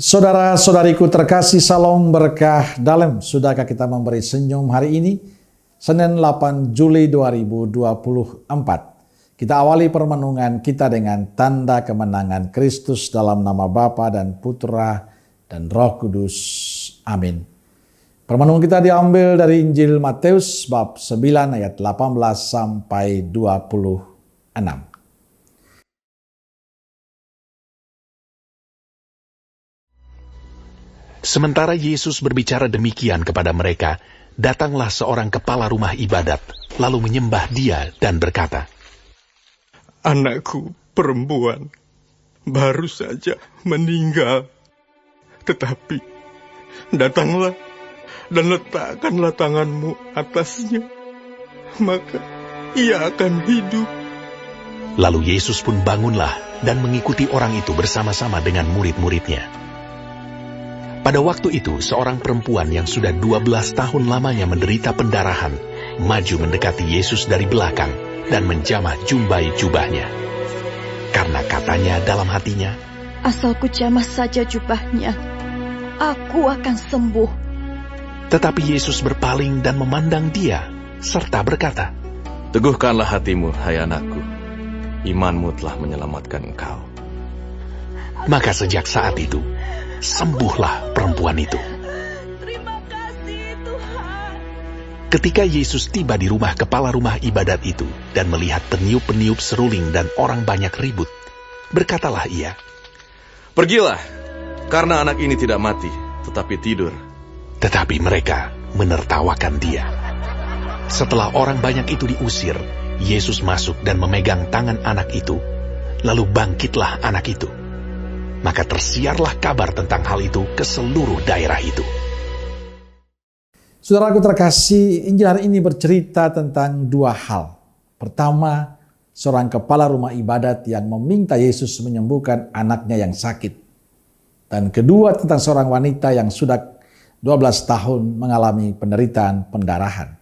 Saudara-saudariku terkasih, salam berkah dalam. Sudahkah kita memberi senyum hari ini? Senin 8 Juli 2024. Kita awali permenungan kita dengan tanda kemenangan Kristus dalam nama Bapa dan Putra dan Roh Kudus. Amin. Permenungan kita diambil dari Injil Matius bab 9 ayat 18 sampai 26. Sementara Yesus berbicara demikian kepada mereka, datanglah seorang kepala rumah ibadat, lalu menyembah Dia dan berkata, "Anakku perempuan baru saja meninggal, tetapi datanglah dan letakkanlah tanganmu atasnya, maka ia akan hidup." Lalu Yesus pun bangunlah dan mengikuti orang itu bersama-sama dengan murid-muridnya. Pada waktu itu, seorang perempuan yang sudah 12 tahun lamanya menderita pendarahan, maju mendekati Yesus dari belakang dan menjamah jumbai jubahnya. Karena katanya dalam hatinya, "Asal ku jamah saja jubahnya, aku akan sembuh." Tetapi Yesus berpaling dan memandang dia, serta berkata, "Teguhkanlah hatimu, hai anakku. Imanmu telah menyelamatkan engkau." Maka sejak saat itu, sembuhlah perempuan itu. Terima kasih Tuhan. Ketika Yesus tiba di rumah kepala rumah ibadat itu dan melihat peniup-peniup seruling dan orang banyak ribut, berkatalah ia, "Pergilah, karena anak ini tidak mati, tetapi tidur." Tetapi mereka menertawakan dia. Setelah orang banyak itu diusir, Yesus masuk dan memegang tangan anak itu, lalu bangkitlah anak itu. Maka tersiarlah kabar tentang hal itu ke seluruh daerah itu. Saudaraku terkasih, Injil hari ini bercerita tentang dua hal. Pertama, seorang kepala rumah ibadat yang meminta Yesus menyembuhkan anaknya yang sakit. Dan kedua, tentang seorang wanita yang sudah 12 tahun mengalami penderitaan pendarahan.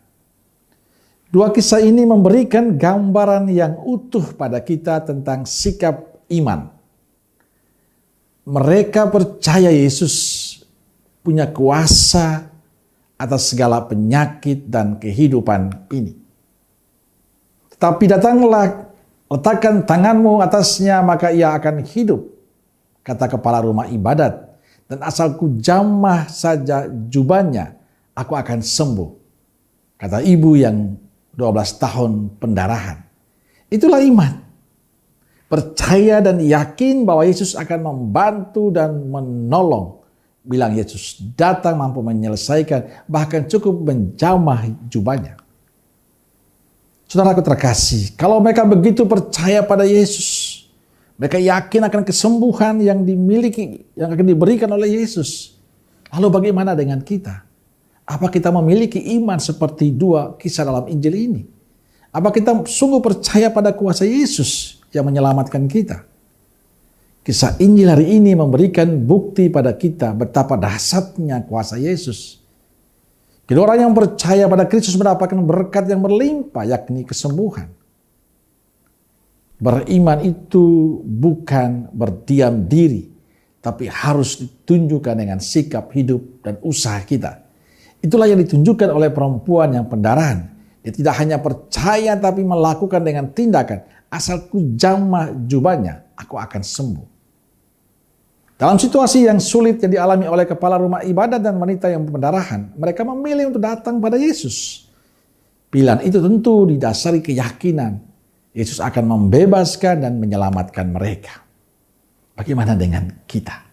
Dua kisah ini memberikan gambaran yang utuh pada kita tentang sikap iman. Mereka percaya Yesus punya kuasa atas segala penyakit dan kehidupan ini. Tetapi datanglah, letakkan tanganmu atasnya, maka ia akan hidup, kata kepala rumah ibadat. Dan asal ku jamah saja jubahnya, aku akan sembuh, kata ibu yang 12 tahun pendarahan. Itulah iman. Percaya dan yakin bahwa Yesus akan membantu dan menolong. Bilang Yesus datang mampu menyelesaikan, bahkan cukup menjamah jubahnya. Saudaraku terkasih, kalau mereka begitu percaya pada Yesus, mereka yakin akan kesembuhan yang dimiliki, yang akan diberikan oleh Yesus. Lalu bagaimana dengan kita? Apa kita memiliki iman seperti dua kisah dalam Injil ini? Apa kita sungguh percaya pada kuasa Yesus yang menyelamatkan kita? Kisah Injil hari ini memberikan bukti pada kita betapa dahsyatnya kuasa Yesus. Kedua orang yang percaya pada Kristus mendapatkan berkat yang berlimpah, yakni kesembuhan. Beriman itu bukan berdiam diri, tapi harus ditunjukkan dengan sikap hidup dan usaha kita. Itulah yang ditunjukkan oleh perempuan yang pendarahan. Dia tidak hanya percaya tapi melakukan dengan tindakan. Asal ku jamah jubahnya, aku akan sembuh. Dalam situasi yang sulit yang dialami oleh kepala rumah ibadat dan wanita yang pendarahan, mereka memilih untuk datang pada Yesus. Pilihan itu tentu didasari keyakinan Yesus akan membebaskan dan menyelamatkan mereka. Bagaimana dengan kita?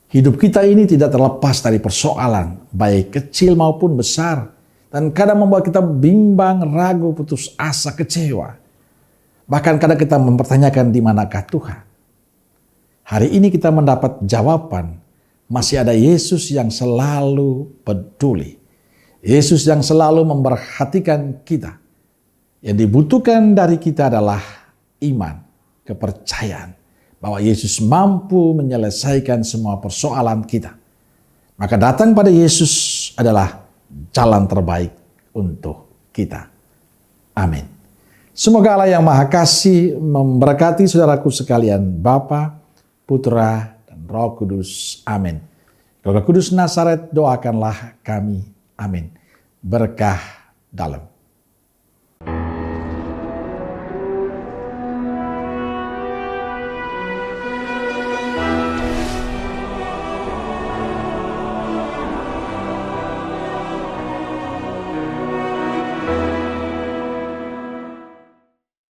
Hidup kita ini tidak terlepas dari persoalan, baik kecil maupun besar. Dan kadang membuat kita bimbang, ragu, putus asa, kecewa. Bahkan kadang kita mempertanyakan di manakah Tuhan. Hari ini kita mendapat jawaban. Masih ada Yesus yang selalu peduli. Yesus yang selalu memperhatikan kita. Yang dibutuhkan dari kita adalah iman, kepercayaan. Bahwa Yesus mampu menyelesaikan semua persoalan kita. Maka datang pada Yesus adalah jalan terbaik untuk kita. Amin. Semoga Allah yang Maha Kasih memberkati saudaraku sekalian, Bapa, Putra, dan Roh Kudus. Amin. Roh Kudus Nazaret, doakanlah kami. Amin. Berkah dalam.